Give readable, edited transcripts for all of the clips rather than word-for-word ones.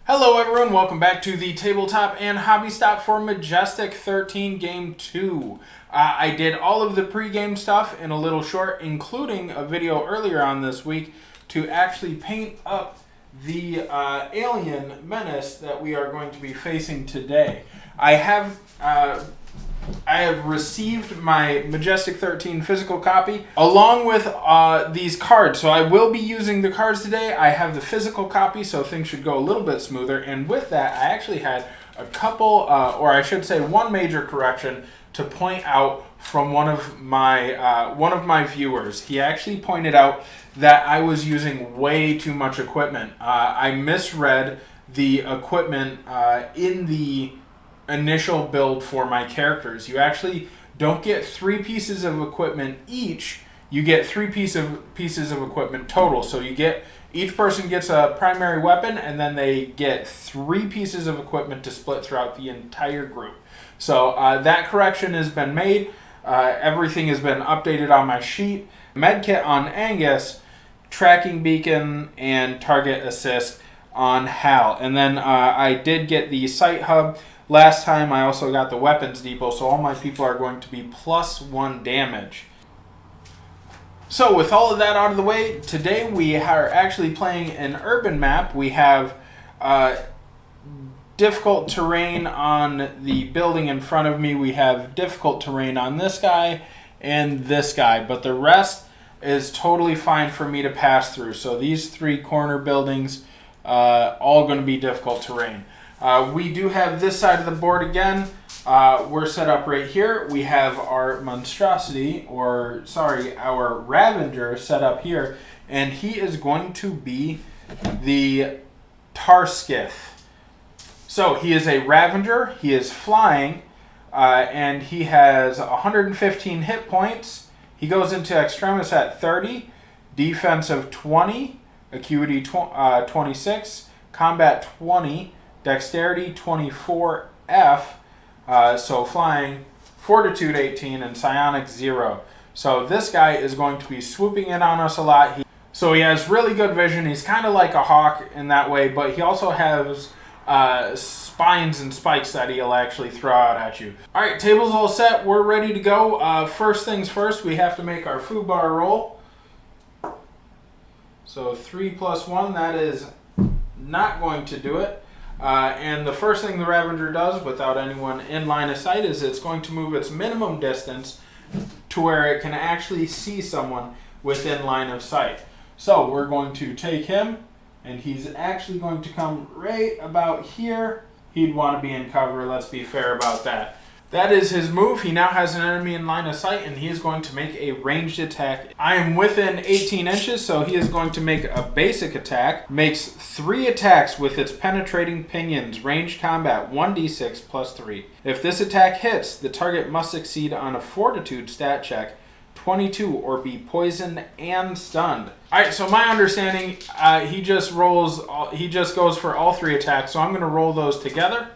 Hello everyone, welcome back to the Tabletop and Hobby Stop for Majestic 13 Game 2. I did all of the pre-game stuff in a little short, including a video earlier on this week to actually paint up the alien menace that we are going to be facing today. I have received my Majestic 13 physical copy along with these cards. So I will be using the cards today. I have the physical copy, so things should go a little bit smoother. And with that, I actually had a couple, or I should say one major correction to point out from one of my viewers. He actually pointed out that I was using way too much equipment. I misread the equipment in the initial build for my characters. You actually don't get 3 pieces of equipment each. You get 3 pieces of equipment total. So you get, each person gets a primary weapon, and then they get 3 pieces of equipment to split throughout the entire group. So that correction has been made. Everything has been updated on my sheet. Medkit on Angus, tracking beacon, and target assist on Hal. And then I did get the sight hub. Last time I also got the weapons depot, so all my people are going to be +1 damage. So with all of that out of the way, today we are actually playing an urban map. We have difficult terrain on the building in front of me. We have difficult terrain on this guy and this guy, but the rest is totally fine for me to pass through. So these 3 corner buildings, all going to be difficult terrain. We do have this side of the board again. We're set up right here. We have our monstrosity, our Ravager set up here, and he is going to be the Tarskyth. So he is a Ravager, he is flying, and he has 115 hit points. He goes into Extremis at 30, defense of 20, acuity 26, combat 20, dexterity 24F, so flying, fortitude 18, and psionic 0. So this guy is going to be swooping in on us a lot. So he has really good vision. He's kind of like a hawk in that way, but he also has spines and spikes that he'll actually throw out at you. All right, table's all set. We're ready to go. First things first, we have to make our foo bar roll. So 3 + 1, that is not going to do it. And the first thing the Ravager does, without anyone in line of sight, is it's going to move its minimum distance to where it can actually see someone within line of sight. So we're going to take him, and he's actually going to come right about here. He'd want to be in cover, let's be fair about that. That is his move. He now has an enemy in line of sight, and he is going to make a ranged attack. I am within 18 inches, so he is going to make a basic attack. Makes 3 attacks with its penetrating pinions. Ranged combat, 1d6 + 3. If this attack hits, the target must succeed on a fortitude stat check, 22, or be poisoned and stunned. Alright, so my understanding, he just goes for all 3 attacks, so I'm going to roll those together.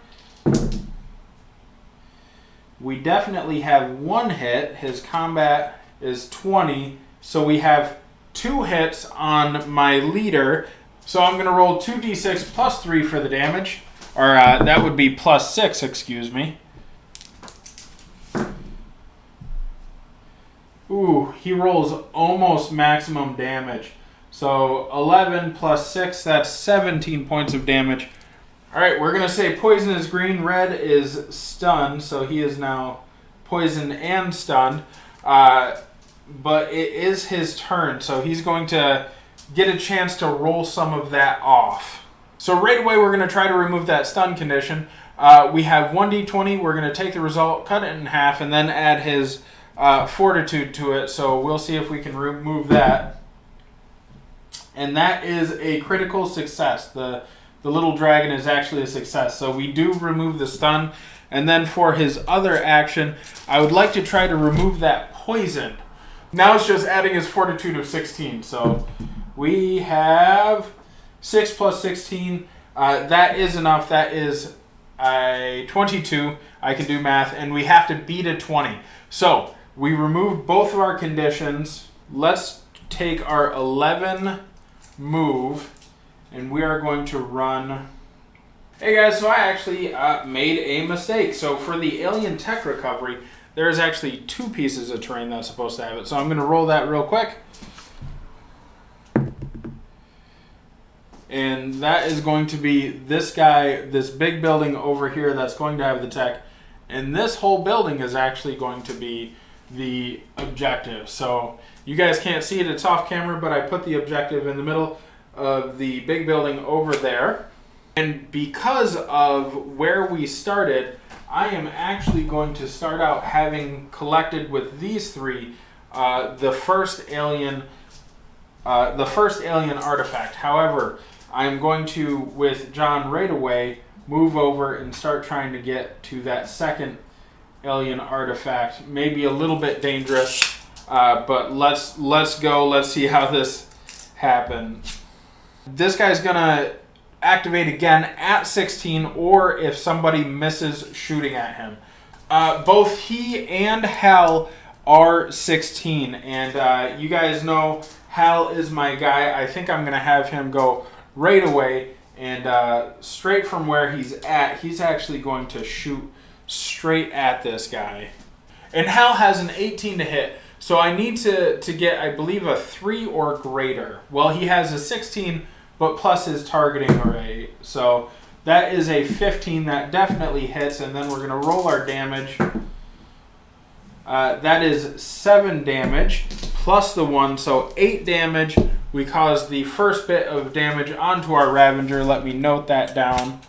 We definitely have 1 hit. His combat is 20, so we have 2 hits on my leader. So I'm going to roll 2d6 + 3 for the damage. Or that would be +6, excuse me. Ooh, he rolls almost maximum damage. So 11 + 6, that's 17 points of damage. Alright, we're going to say poison is green, red is stunned, so he is now poisoned and stunned. But it is his turn, so he's going to get a chance to roll some of that off. So right away we're going to try to remove that stun condition. We have 1d20, we're going to take the result, cut it in half, and then add his fortitude to it, so we'll see if we can remove that. And that is a critical success. The little dragon is actually a success. So we do remove the stun. And then for his other action, I would like to try to remove that poison. Now it's just adding his fortitude of 16. So we have 6 + 16. That is enough. That is 22. I can do math. And we have to beat a 20. So we remove both of our conditions. Let's take our 11 move. And we are going to run Hey guys, so I actually made a mistake. So for the alien tech recovery, there's actually 2 pieces of terrain that's supposed to have it. So I'm going to roll that real quick. And that is going to be this guy, this big building over here that's going to have the tech. And this whole building is actually going to be the objective. So you guys can't see it, it's off camera, but I put the objective in the middle of the big building over there. And because of where we started, I am actually going to start out having collected with these 3 the first alien artifact. However, I'm going to, with John right away, move over and start trying to get to that second alien artifact. Maybe a little bit dangerous, but let's go. Let's see how this happens. This guy's gonna activate again at 16, or if somebody misses shooting at him. Both he and Hal are 16, and you guys know Hal is my guy. I think I'm going to have him go right away, and straight from where he's at, he's actually going to shoot straight at this guy. And Hal has an 18 to hit, so I need to get, I believe, a 3 or greater. Well, he has a 16, but plus his targeting array. So that is a 15. That definitely hits. And then we're going to roll our damage. That is 7 damage plus the 1. So 8 damage. We caused the first bit of damage onto our Ravager. Let me note that down.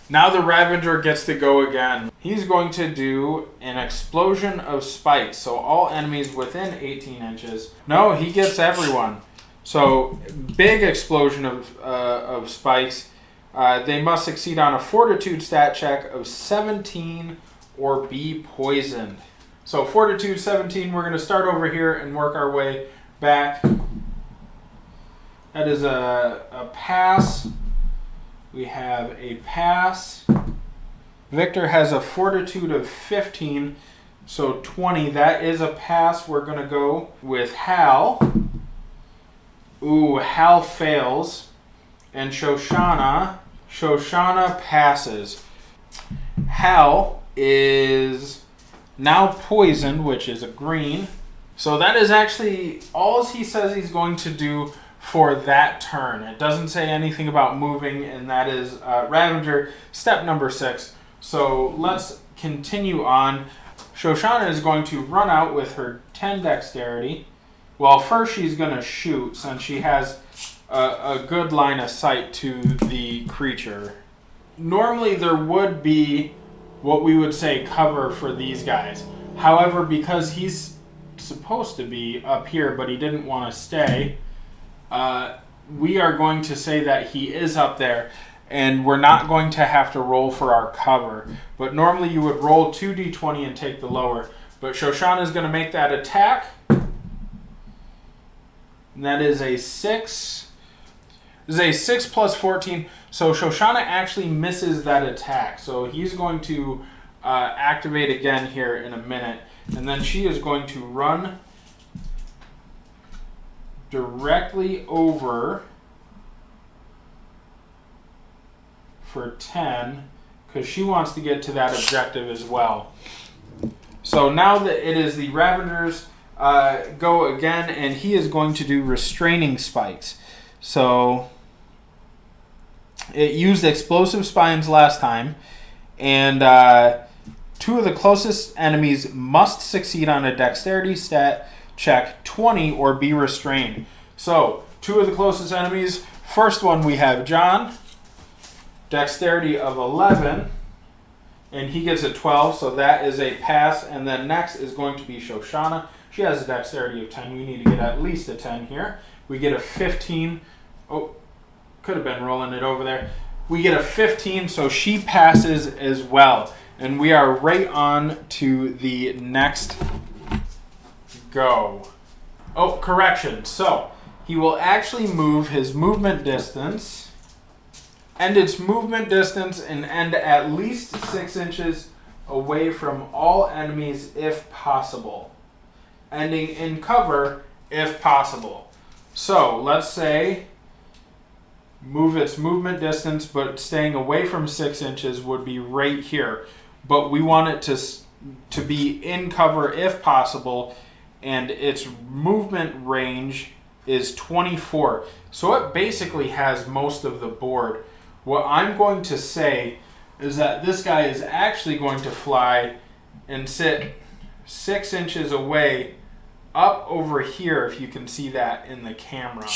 Now the Ravager gets to go again. He's going to do an explosion of spikes. So all enemies within 18 inches. No, he gets everyone. So, big explosion of spikes. They must succeed on a fortitude stat check of 17 or be poisoned. So, fortitude 17, we're going to start over here and work our way back. That is a pass. We have a pass. Victor has a fortitude of 15, so 20. That is a pass. We're going to go with Hal. Ooh, Hal fails. And Shoshana passes. Hal is now poisoned, which is a green. So that is actually all he says he's going to do for that turn. It doesn't say anything about moving, and that is Ravager, step number 6. So let's continue on. Shoshana is going to run out with her 10 dexterity. Well, first she's going to shoot, since she has a good line of sight to the creature. Normally there would be what we would say cover for these guys. However, because he's supposed to be up here, but he didn't want to stay, we are going to say that he is up there, and we're not going to have to roll for our cover. But normally you would roll 2d20 and take the lower. But Shoshana is going to make that attack. And that is a 6. This is a 6 plus 14. So Shoshana actually misses that attack. So he's going to activate again here in a minute. And then she is going to run directly over for 10, because she wants to get to that objective as well. So now that it is the Ravager's go again, and he is going to do restraining spikes. So it used explosive spines last time, and 2 of the closest enemies must succeed on a dexterity stat check 20 or be restrained. So 2 of the closest enemies. First one we have John, dexterity of 11, and he gets a 12, so that is a pass. And then next is going to be Shoshana. She has a dexterity of 10. We need to get at least a 10 here. We get a 15. Oh, could have been rolling it over there. We get a 15, so she passes as well. And we are right on to the next go. Oh, correction. So he will actually move his movement distance, end its movement distance, and end at least 6 inches away from all enemies if possible. Ending in cover if possible. So let's say move its movement distance, but staying away from 6 inches would be right here. But we want it to be in cover if possible, and its movement range is 24. So it basically has most of the board. What I'm going to say is that this guy is actually going to fly and sit 6 inches away up over here, if you can see that in the camera.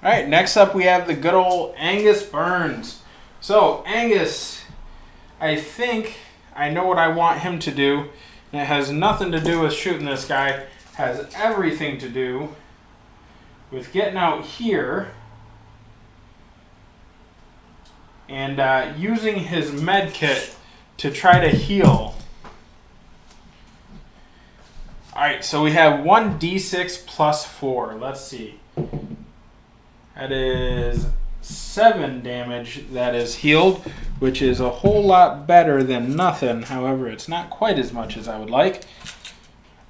All right, next up we have the good old Angus Burns. So Angus, I think I know what I want him to do. And it has nothing to do with shooting this guy. It has everything to do with getting out here and using his med kit to try to heal. Alright, so we have 1d6 plus 4. Let's see. That is 7 damage that is healed, which is a whole lot better than nothing. However, it's not quite as much as I would like.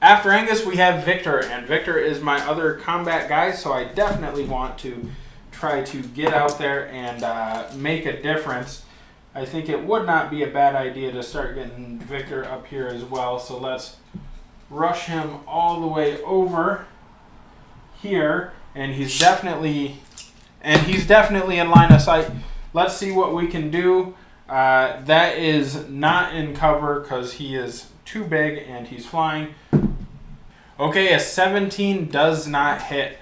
After Angus, we have Victor, and Victor is my other combat guy, so I definitely want to try to get out there and make a difference. I think it would not be a bad idea to start getting Victor up here as well, so let's rush him all the way over here, and he's definitely in line of sight. Let's see what we can do. That is not in cover because he is too big and he's flying. Okay, a 17 does not hit.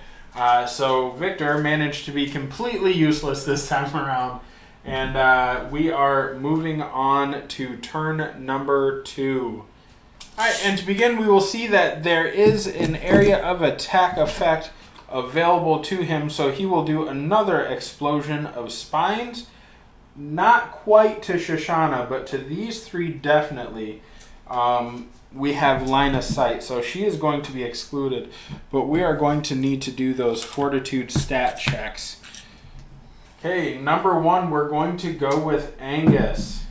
So Victor managed to be completely useless this time around. And we are moving on to turn number 2. Alright, and to begin, we will see that there is an area of attack effect available to him, so he will do another explosion of spines. Not quite to Shoshana, but to these 3 definitely. We have line of sight, so she is going to be excluded, but we are going to need to do those fortitude stat checks. Okay, number 1, we're going to go with Angus,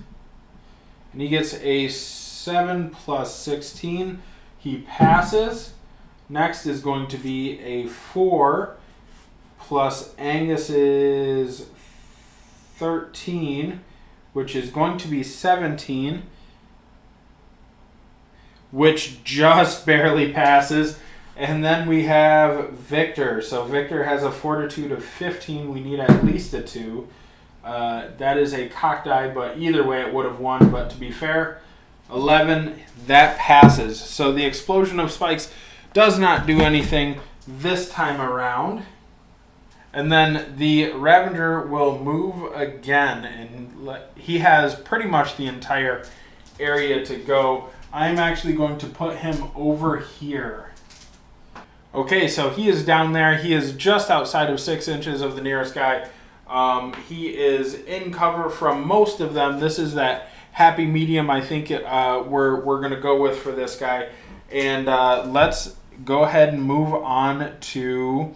and he gets a 7 plus 16. He passes. Next is going to be a 4 plus Angus's 13, which is going to be 17, which just barely passes. And then we have Victor. So Victor has a fortitude of 15. We need at least a 2. That is a cock die, but either way it would have won. But to be fair, 11, that passes. So the explosion of spikes does not do anything this time around. And then the Ravager will move again, and he has pretty much the entire area to go. I'm actually going to put him over here. Okay, so he is down there. He is just outside of 6 inches of the nearest guy. He is in cover from most of them. This is that happy medium I think we're going to go with for this guy. And let's go ahead and move on to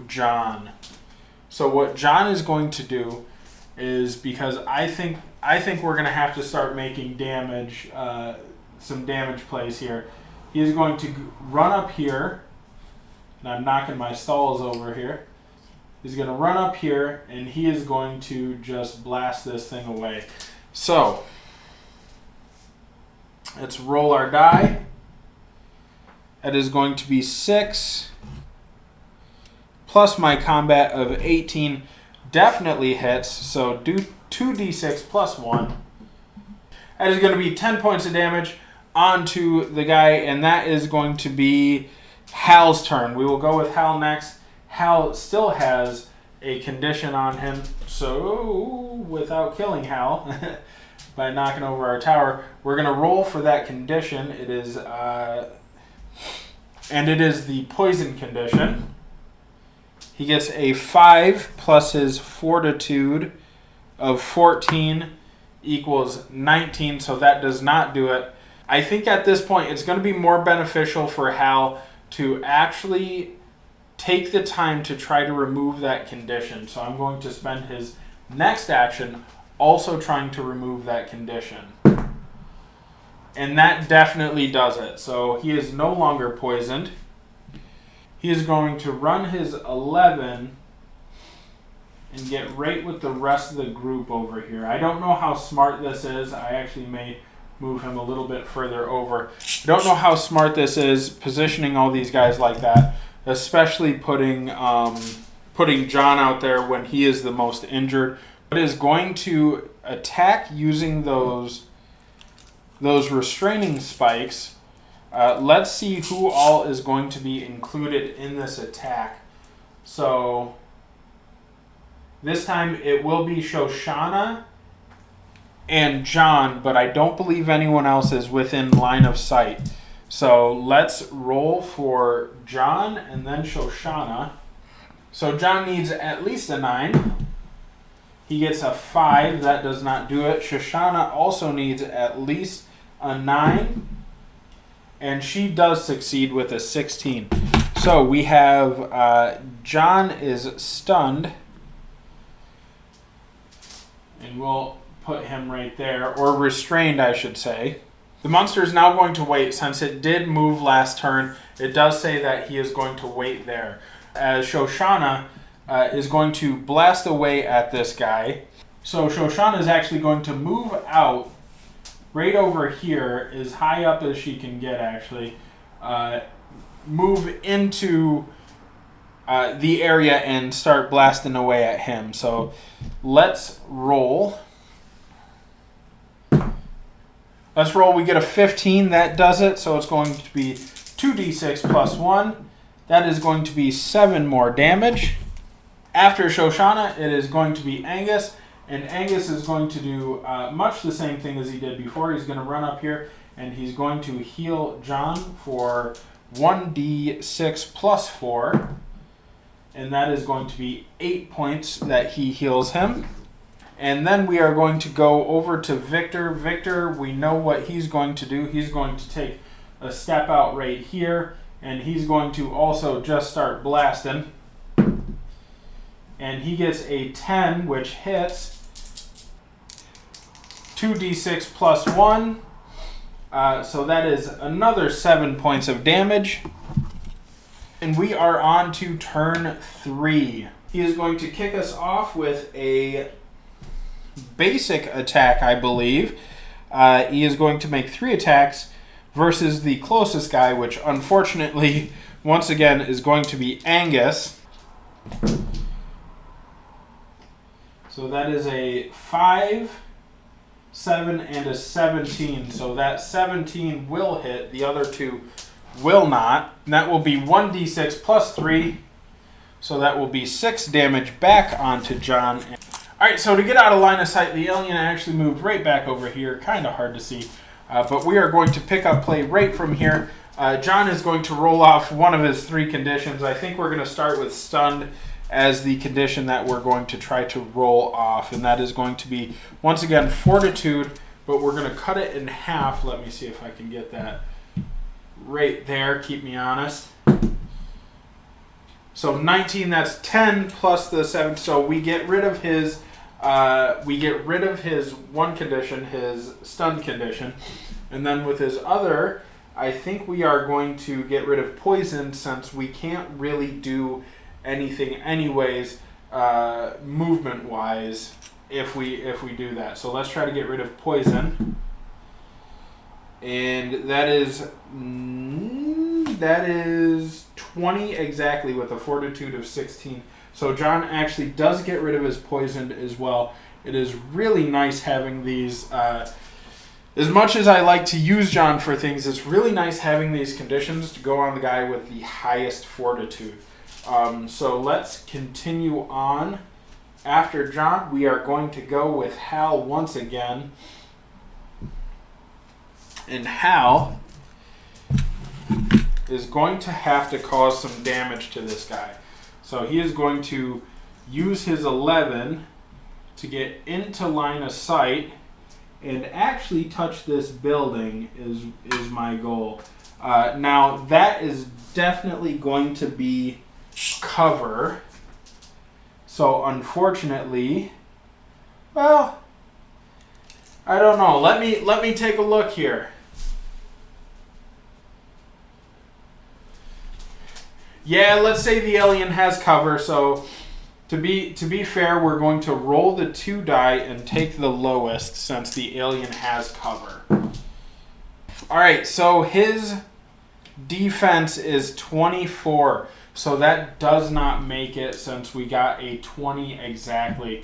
John. So what John is going to do is, because I think we're going to have to start making damage, some damage plays here. He is going to run up here, and I'm knocking my stalls over here. He's going to run up here, and he is going to just blast this thing away. So let's roll our die. That is going to be 6 plus my combat of 18. Definitely hits. So do 2d6 plus 1. That is going to be 10 points of damage onto the guy, and that is going to be Hal's turn. We will go with Hal next. Hal still has a condition on him, so without killing Hal by knocking over our tower, we're going to roll for that condition. It is and it is the poison condition. He gets a 5 plus his fortitude of 14 equals 19, so that does not do it. I think at this point it's going to be more beneficial for Hal to actually take the time to try to remove that condition. So I'm going to spend his next action also trying to remove that condition. And that definitely does it. So he is no longer poisoned. he is going to run his 11 and get right with the rest of the group over here. I don't know how smart this is. I actually may move him a little bit further over. I don't know how smart this is, positioning all these guys like that, especially putting John out there when he is the most injured. But is going to attack using those restraining spikes. Let's see who all is going to be included in this attack. So this time it will be Shoshana and John, but I don't believe anyone else is within line of sight. So let's roll for John and then Shoshana. So John needs at least a 9. He gets a 5. That does not do it. Shoshana also needs at least a 9. And she does succeed with a 16. So we have John is stunned. And we'll put him right there. Or restrained, I should say. The monster is now going to wait. Since it did move last turn, it does say that he is going to wait there. As Shoshana is going to blast away at this guy. So Shoshana is actually going to move out right over here, as high up as she can get, actually. Move into the area and start blasting away at him. So let's roll. Let's roll. We get a 15. That does it. So it's going to be 2d6 plus 1. That is going to be 7 more damage. After Shoshana, it is going to be Angus. And Angus is going to do much the same thing as he did before. He's going to run up here and he's going to heal John for 1d6 plus 4. And that is going to be 8 points that he heals him. And then we are going to go over to Victor. Victor, we know what he's going to do. He's going to take a step out right here. And he's going to also just start blasting. And he gets a 10, which hits. 2d6 plus 1. So that is another 7 points of damage. And we are on to turn 3. He is going to kick us off with a basic attack, I believe. He is going to make 3 attacks versus the closest guy, which unfortunately, once again, is going to be Angus. So that is a 5, 7, and a 17. So that 17 will hit. The other 2 will not. And that will be 1d6 plus 3. So that will be 6 damage back onto John. Alright, so to get out of line of sight, the alien actually moved right back over here. Kind of hard to see. But we are going to pick up play right from here. John is going to roll off one of his 3 conditions. I think we're going to start with stunned as the condition that we're going to try to roll off. And that is going to be, once again, fortitude. But we're going to cut it in half. Let me see if I can get that right there. Keep me honest. So 19, that's 10 plus the 7. So we get rid of his one condition, his stunned condition. And then with his other, I think we are going to get rid of poison, since we can't really do anything anyways, movement wise, if we do that. So let's try to get rid of poison. And that is 20 exactly, with a fortitude of 16. So John actually does get rid of his poison as well. It is really nice having these, as much as I like to use John for things, it's really nice having these conditions to go on the guy with the highest fortitude. So let's continue on. After John, we are going to go with Hal once again. And Hal is going to have to cause some damage to this guy. So he is going to use his 11 to get into line of sight and actually touch this building is my goal. Now that is definitely going to be cover. So unfortunately, well, I don't know. Let me take a look here. Yeah, let's say the alien has cover. So to be fair, we're going to roll the 2 die and take the lowest since the alien has cover. All right, so his defense is 24. So that does not make it since we got a 20 exactly.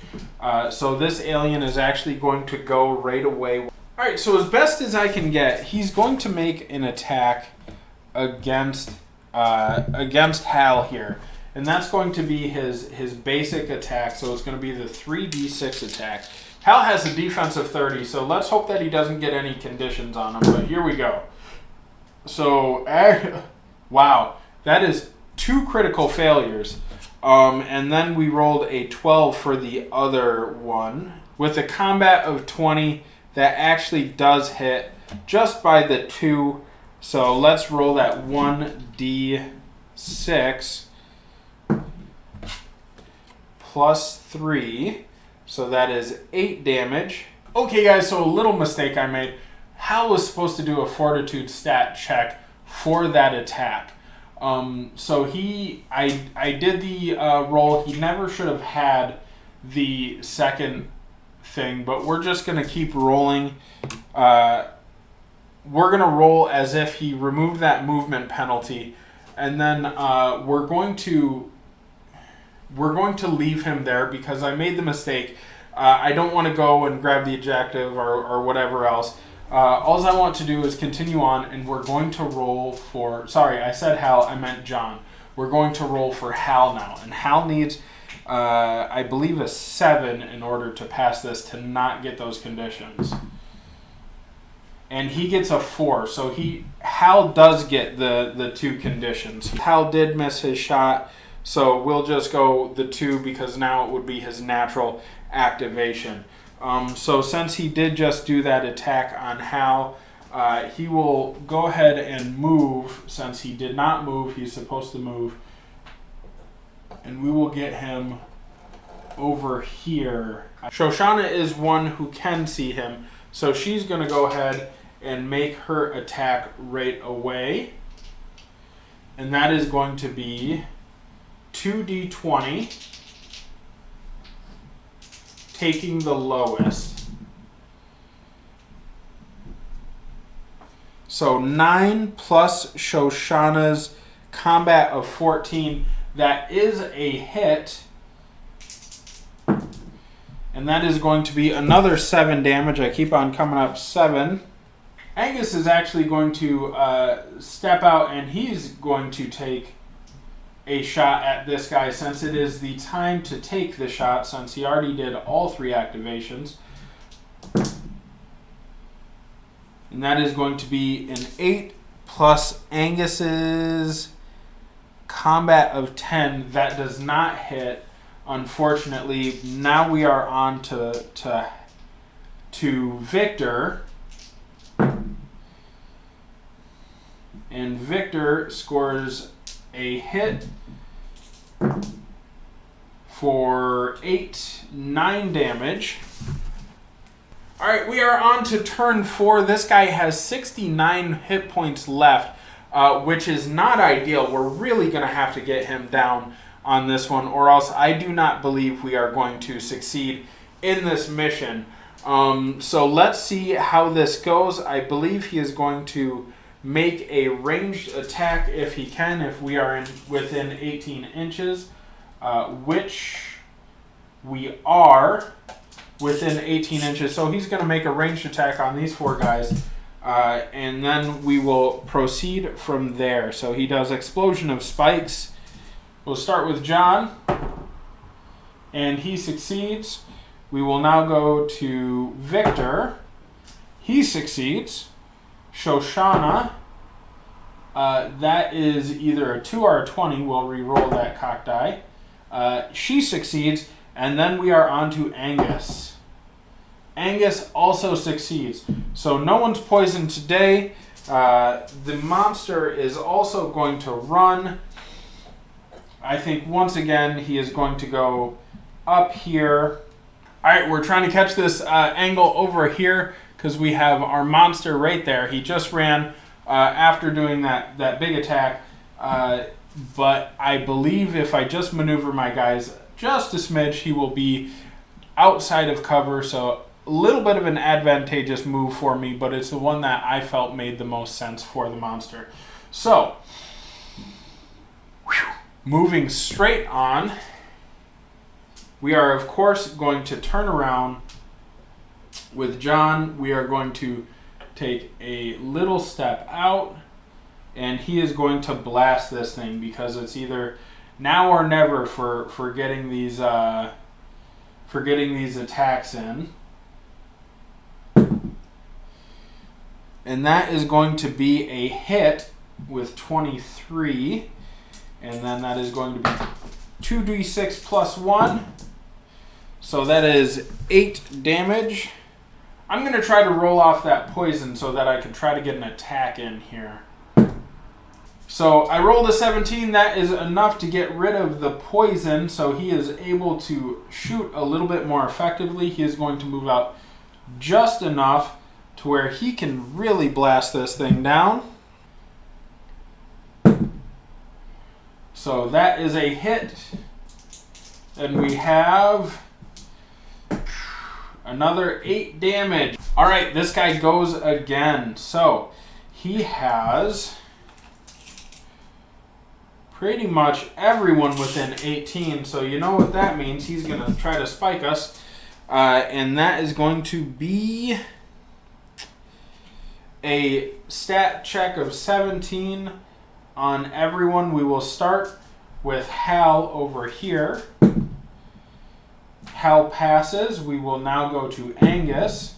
So this alien is actually going to go right away. All right, so as best as I can get, he's going to make an attack against Hal here. And that's going to be his basic attack. So it's going to be the 3d6 attack. Hal has a defense of 30, so let's hope that he doesn't get any conditions on him. But here we go. So, wow, that is 2 critical failures. And then we rolled a 12 for the other one. With a combat of 20, that actually does hit just by the 2. So let's roll that 1d6 plus 3. So that is 8 damage. Okay, guys, so a little mistake I made. Hal was supposed to do a fortitude stat check for that attack. So I did the roll. He never should have had the second thing, but we're just going to keep rolling. We're going to roll as if he removed that movement penalty, and then we're going to leave him there because I made the mistake. I don't want to go and grab the objective or whatever else. All I want to do is continue on, and we're going to roll for... Sorry, I said Hal, I meant John. We're going to roll for Hal now, and Hal needs, I believe, a 7 in order to pass this to not get those conditions. And he gets a 4, so Hal does get the 2 conditions. Hal did miss his shot, so we'll just go the 2 because now it would be his natural activation. So since he did just do that attack on Hal, he will go ahead and move. Since he did not move, he's supposed to move. And we will get him over here. Shoshana is one who can see him, so she's going to go ahead and make her attack right away. And that is going to be 2d20. Taking the lowest. So 9 plus Shoshana's combat of 14. That is a hit. And that is going to be another 7 damage. I keep on coming up 7. Angus is actually going to step out, and he's going to take a shot at this guy since it is the time to take the shot since he already did all 3 activations. And that is going to be an 8 plus Angus's combat of 10. That does not hit, unfortunately. Now we are on to Victor. And Victor scores a hit for 9 damage. Alright, we are on to turn 4. This guy has 69 hit points left, which is not ideal. We're really going to have to get him down on this one, or else I do not believe we are going to succeed in this mission. So let's see how this goes. I believe he is going to make a ranged attack if he can, if we are within 18 inches, which we are within 18 inches. So he's going to make a ranged attack on these 4 guys, and then we will proceed from there. So he does Explosion of Spikes. We'll start with John, and he succeeds. We will now go to Victor. He succeeds. Shoshana, that is either a 2 or a 20. We'll re-roll that cock die. She succeeds, and then we are on to Angus. Angus also succeeds. So no one's poisoned today. The monster is also going to run. I think once again he is going to go up here. All right, we're trying to catch this angle over here because we have our monster right there. He just ran after doing that big attack. but I believe if I just maneuver my guys just a smidge, he will be outside of cover, so a little bit of an advantageous move for me, but it's the one that I felt made the most sense for the monster. So, moving straight on, we are of course going to turn around with John. We are going to take a little step out, and he is going to blast this thing because it's either now or never for getting these attacks in. And that is going to be a hit with 23. And then that is going to be 2d6 plus 1. So that is 8 damage. I'm going to try to roll off that poison so that I can try to get an attack in here. So I rolled a 17. That is enough to get rid of the poison, so he is able to shoot a little bit more effectively. He is going to move out just enough to where he can really blast this thing down. So that is a hit. And we have another 8 damage. All right, this guy goes again. So he has pretty much everyone within 18. So you know what that means. He's going to try to spike us. And that is going to be a stat check of 17 on everyone. We will start with Hal over here. Hal passes. We will now go to Angus.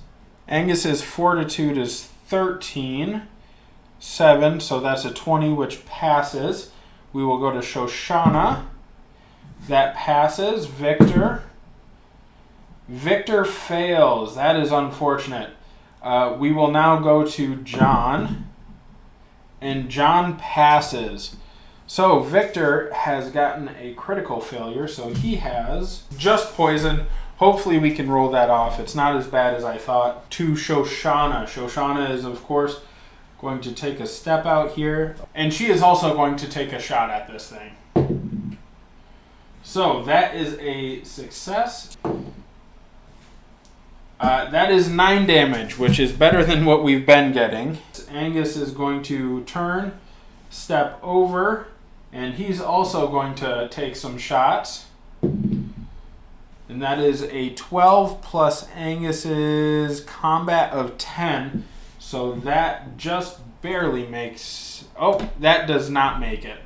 Angus's fortitude is 13. 7, so that's a 20, which passes. We will go to Shoshana. That passes. Victor. Victor fails. That is unfortunate. We will now go to John. And John passes. So Victor has gotten a critical failure, so he has just poison. Hopefully we can roll that off. It's not as bad as I thought. To Shoshana. Shoshana is, of course, going to take a step out here. And she is also going to take a shot at this thing. So that is a success. That is 9 damage, which is better than what we've been getting. Angus is going to turn, step over, and he's also going to take some shots. And that is a 12 plus Angus's combat of 10. So that just barely makes... Oh, that does not make it.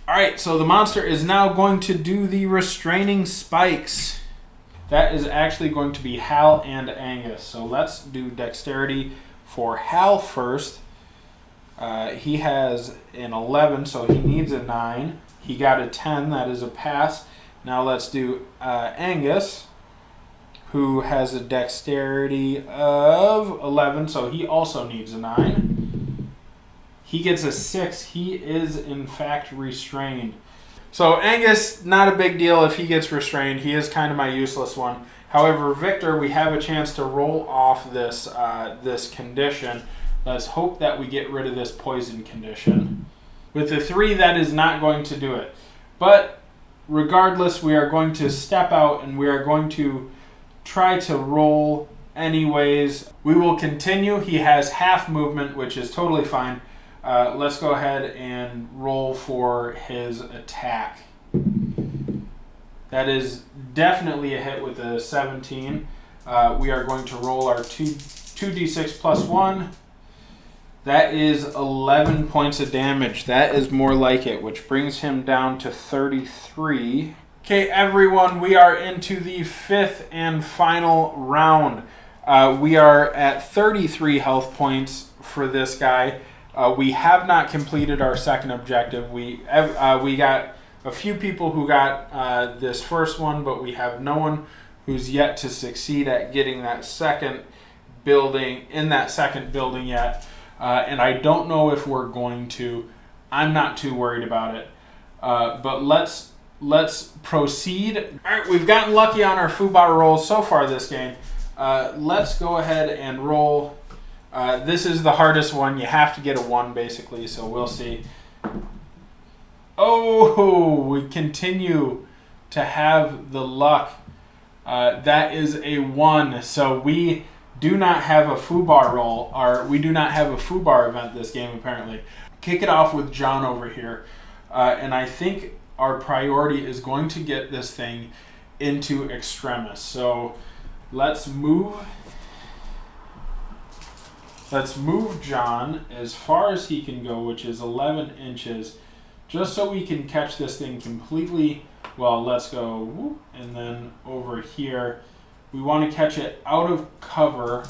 Alright, so the monster is now going to do the restraining spikes. That is actually going to be Hal and Angus. So let's do dexterity for Hal first. He has an 11, so he needs a 9. He got a 10, that is a pass. Now let's do Angus, who has a dexterity of 11, so he also needs a 9. He gets a 6. He is, in fact, restrained. So Angus, not a big deal if he gets restrained. He is kind of my useless one. However, Victor, we have a chance to roll off this this condition. Let's hope that we get rid of this poison condition. With the 3, that is not going to do it. But regardless, we are going to step out and we are going to try to roll anyways. We will continue. He has half movement, which is totally fine. Let's go ahead and roll for his attack. That is definitely a hit with a 17. We are going to roll our 2d6 plus 1. That is 11 points of damage. That is more like it, which brings him down to 33. Okay, everyone, we are into the 5th and final round. We are at 33 health points for this guy. We have not completed our second objective. We got a few people who got this first one, but we have no one who's yet to succeed at getting that second building yet. And I don't know if we're going to. I'm not too worried about it. But let's proceed. All right, we've gotten lucky on our foobar rolls so far this game. Let's go ahead and roll. This is the hardest one. You have to get a 1 basically, so we'll see. Oh, we continue to have the luck. That is a 1. So we do not have a foobar roll, or we do not have a foobar event this game apparently. Kick it off with John over here. And I think our priority is going to get this thing into Extremis. So let's move John as far as he can go, which is 11 inches, just so we can catch this thing completely. Well, let's go, whoop, and then over here. We want to catch it out of cover.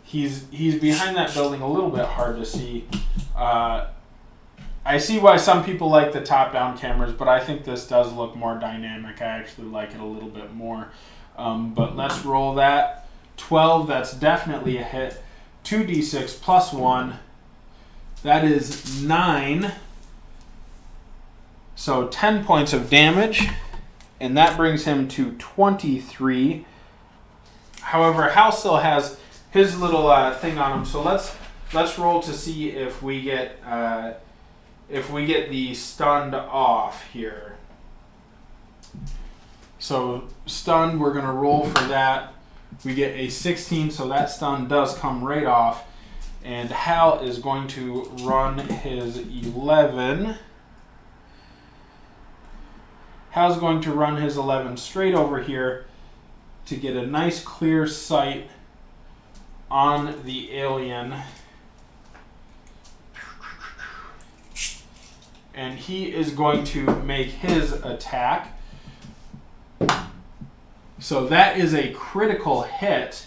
He's behind that building, a little bit hard to see. I see why some people like the top-down cameras, but I think this does look more dynamic. I actually like it a little bit more. But let's roll that. 12, that's definitely a hit. 2d6 plus 1. That is 9. So 10 points of damage. And that brings him to 23. However, Hal still has his little thing on him. So let's roll to see if we get the stunned off here. So stunned, we're gonna roll for that. We get a 16, so that stun does come right off. And Hal is going to run his 11. Hal's going to run his 11 straight over here to get a nice clear sight on the alien. And he is going to make his attack. So that is a critical hit.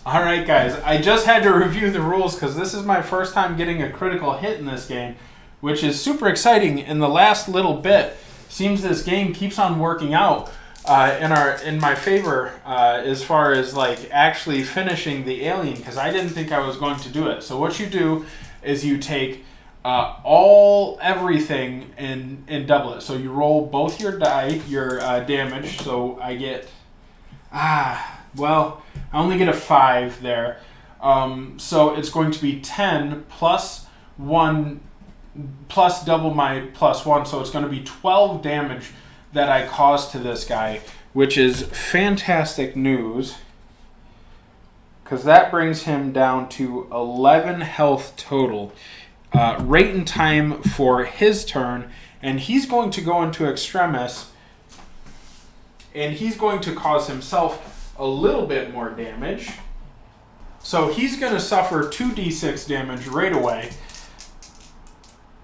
All right, guys, I just had to review the rules because this is my first time getting a critical hit in this game, which is super exciting. In the last little bit, seems this game keeps on working out in my favor as far as like actually finishing the alien, because I didn't think I was going to do it. So what you do is you take everything and double it. So you roll both your die, your damage. So I get well, I only get a 5 there. So it's going to be 10 plus 1 plus double my plus 1. So it's going to be 12 damage that I cause to this guy, which is fantastic news, because that brings him down to 11 health total. Rate and time for his turn, and he's going to go into Extremis, and he's going to cause himself a little bit more damage. So he's going to suffer 2d6 damage right away.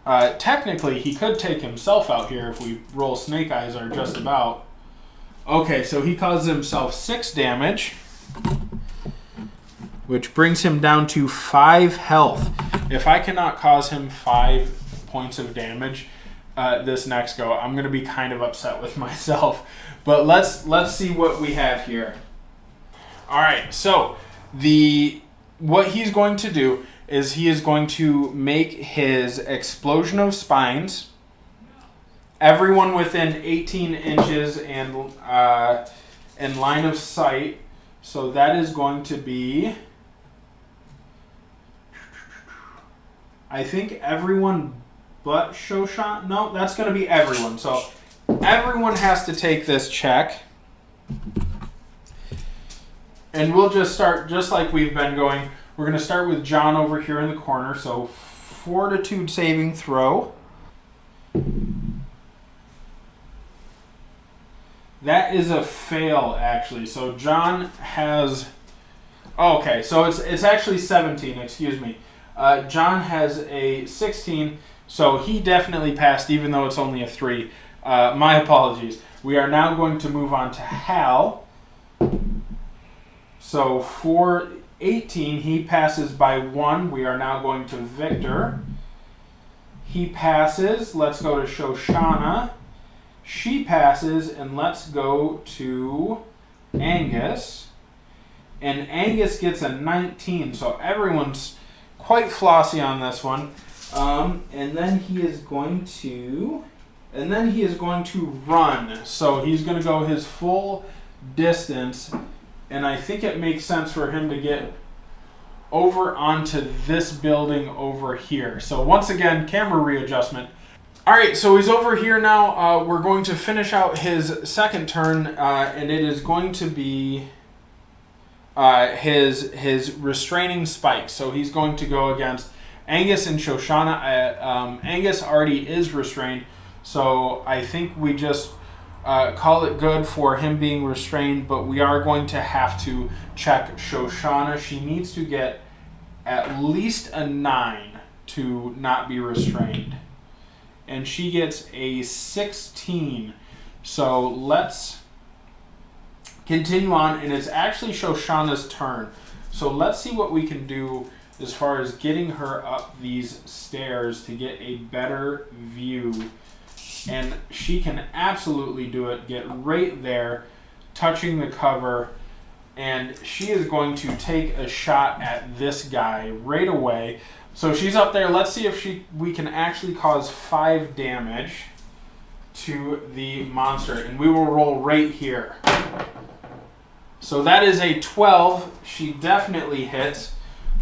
Technically, he could take himself out here if we roll Snake Eyes or just about. Okay, so he causes himself 6 damage, which brings him down to 5 health. If I cannot cause him 5 points of damage this next go, I'm going to be kind of upset with myself. But let's see what we have here. All right, so what he's going to do is he is going to make his explosion of spines. Everyone within 18 inches and in line of sight. So that is going to be, I think, everyone but Shoshan. No, that's going to be everyone. So everyone has to take this check. And we'll just start just like we've been going. We're going to start with John over here in the corner. So fortitude saving throw. That is a fail, actually. So John has... Okay, so it's actually 17, excuse me. John has a 16, so he definitely passed, even though it's only a 3. My apologies. We are now going to move on to Hal. So for 18, he passes by 1. We are now going to Victor. He passes. Let's go to Shoshana. She passes, and let's go to Angus. And Angus gets a 19, so everyone's quite flossy on this one. And then he is going to run. So he's going to go his full distance, and I think it makes sense for him to get over onto this building over here. So once again, camera readjustment. All right, so he's over here now. We're going to finish out his second turn, and it is going to be his restraining spike. So he's going to go against Angus and Shoshana. Angus already is restrained, so I think we just call it good for him being restrained, but we are going to have to check Shoshana. She needs to get at least a 9 to not be restrained. And she gets a 16. So let's continue on, and it's actually Shoshana's turn. So let's see what we can do as far as getting her up these stairs to get a better view. And she can absolutely do it. Get right there, touching the cover, and she is going to take a shot at this guy right away. So she's up there. Let's see if we can actually cause 5 damage to the monster. And we will roll right here. So that is a 12. She definitely hits.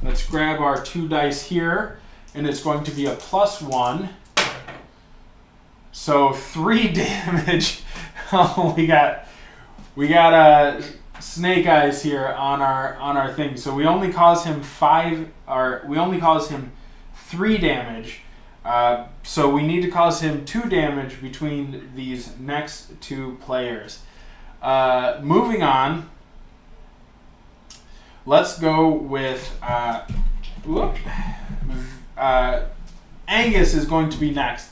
Let's grab our 2 dice here. And it's going to be a +1. So 3 damage. Oh, we got snake eyes here on our thing. So we only cause him 3 damage. So we need to cause him 2 damage between these next 2 players. Moving on, let's go with Angus is going to be next.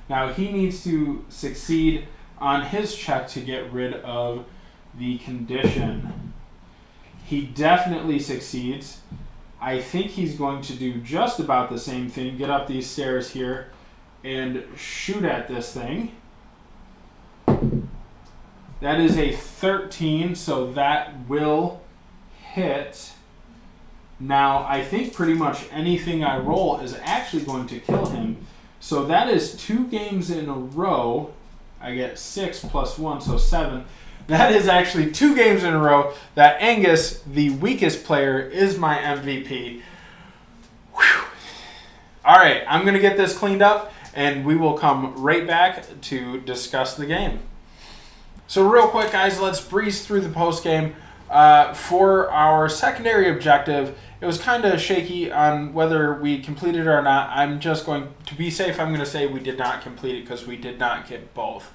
Now he needs to succeed on his check to get rid of the condition. He definitely succeeds. I think he's going to do just about the same thing. Get up these stairs here and shoot at this thing. That is a 13, so that will hit. Now, I think pretty much anything I roll is actually going to kill him. So that is 2 games in a row. I get 6 + 1, so 7. That is actually 2 games in a row that Angus, the weakest player, is my MVP. Whew. All right, I'm going to get this cleaned up, and we will come right back to discuss the game. So real quick, guys, let's breeze through the post game. For our secondary objective, it was kind of shaky on whether we completed it or not. I'm just going to be safe. I'm going to say we did not complete it because we did not get both.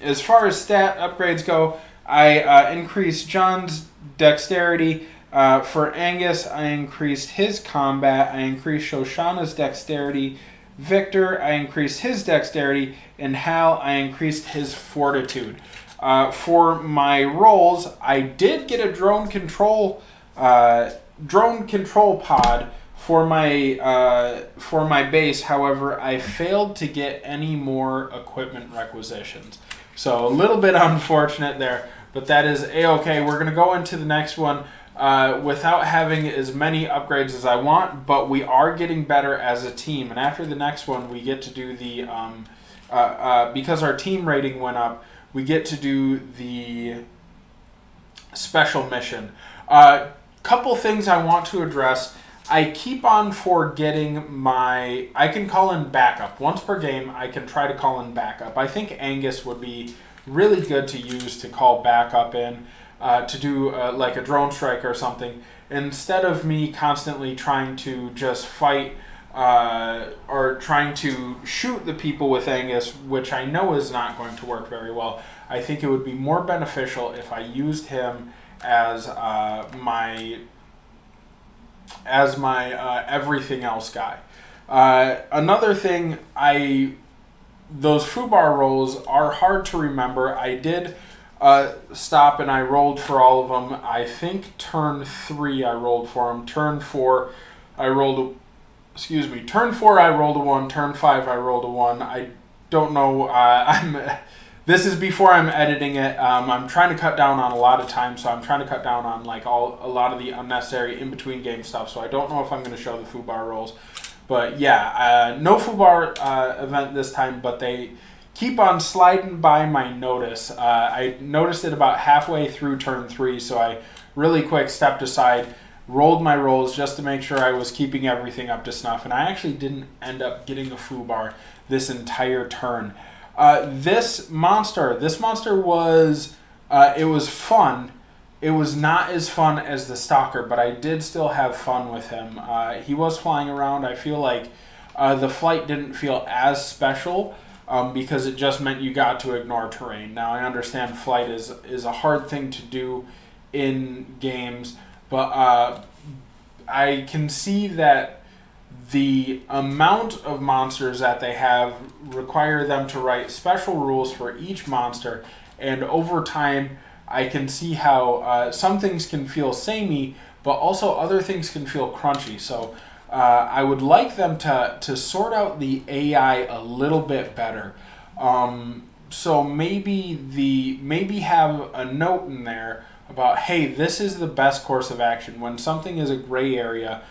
As far as stat upgrades go, I increased John's dexterity. For Angus, I increased his combat. I increased Shoshana's dexterity. Victor, I increased his dexterity. And Hal, I increased his fortitude. For my rolls, I did get a drone control pod for my base. However, I failed to get any more equipment requisitions. So a little bit unfortunate there, but that is A-okay. We're going to go into the next one without having as many upgrades as I want, but we are getting better as a team. And after the next one, we get to do the, because our team rating went up, we get to do the special mission. Couple things I want to address. I keep on forgetting I can call in backup. Once per game, I can try to call in backup. I think Angus would be really good to use to call backup in, to do like a drone strike or something, instead of me constantly trying to just fight or trying to shoot the people with Angus, which I know is not going to work very well. I think it would be more beneficial if I used him as my everything else guy. Another thing, those foobar rolls are hard to remember. I did stop and I rolled for all of them. I think turn 3 I rolled for them. Turn 4 I rolled turn 4 I rolled a 1. Turn 5 I rolled a 1. I don't know. This is before I'm editing it. I'm trying to cut down on a lot of time, so I'm trying to cut down on like a lot of the unnecessary in-between game stuff. So I don't know if I'm going to show the foobar rolls. But yeah, no foobar event this time, but they keep on sliding by my notice. I noticed it about halfway through turn 3, so I really quick stepped aside. rolled my rolls just to make sure I was keeping everything up to snuff, and I actually didn't end up getting a foobar this entire turn. This monster was, it was fun. It was not as fun as the Stalker, but I did still have fun with him. He was flying around. I feel like the flight didn't feel as special because it just meant you got to ignore terrain. Now, I understand flight is a hard thing to do in games, but I can see that the amount of monsters that they have require them to write special rules for each monster, and over time I can see how some things can feel samey, but also other things can feel crunchy. So I would like them to sort out the AI a little bit better. So maybe have a note in there about, hey, this is the best course of action. When something is a gray area,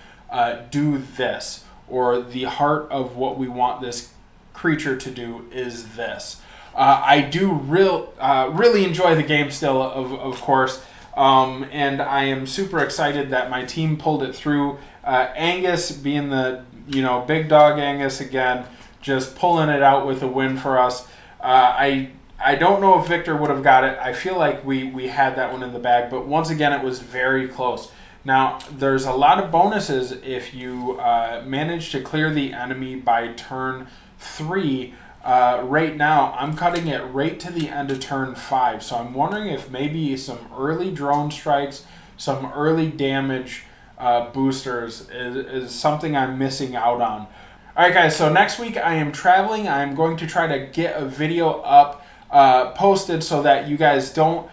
do this. Or the heart of what we want this creature to do is this. I do really enjoy the game still, of course, and I am super excited that my team pulled it through. Angus being the big dog Angus again, just pulling it out with a win for us. I don't know if Victor would have got it. I feel like we had that one in the bag, but once again it was very close. Now, there's a lot of bonuses if you manage to clear the enemy by turn 3. Right now, I'm cutting it right to the end of turn 5. So I'm wondering if maybe some early drone strikes, some early damage boosters is something I'm missing out on. Alright guys, so next week I am traveling. I'm going to try to get a video up, posted so that you guys don't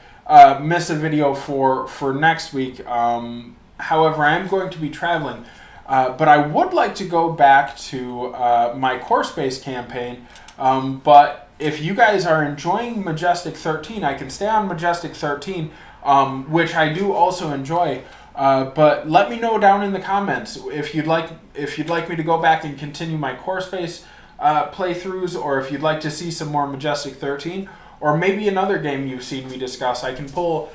miss a video for next week. However, I am going to be traveling. But I would like to go back to my course-based campaign. But if you guys are enjoying Majestic 13, I can stay on Majestic 13, which I do also enjoy. But let me know down in the comments if you'd like me to go back and continue my course-based playthroughs, or if you'd like to see some more Majestic 13, or maybe another game you've seen me discuss. I can pull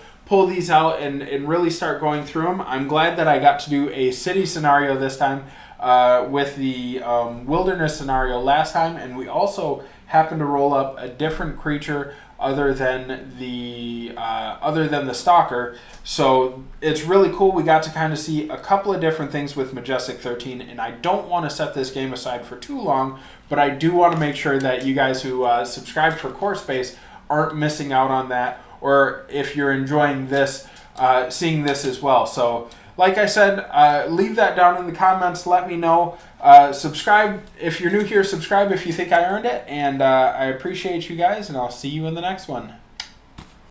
these out and really start going through them. I'm glad that I got to do a city scenario this time with the wilderness scenario last time, and we also happened to roll up a different creature other than the Stalker. So it's really cool. We got to kind of see a couple of different things with Majestic 13, and I don't want to set this game aside for too long, but I do want to make sure that you guys who subscribed for Course Base aren't missing out on that, or if you're enjoying this, seeing this as well. So like I said, leave that down in the comments. Let me know. Subscribe if you're new here. Subscribe if you think I earned it. And I appreciate you guys, and I'll see you in the next one.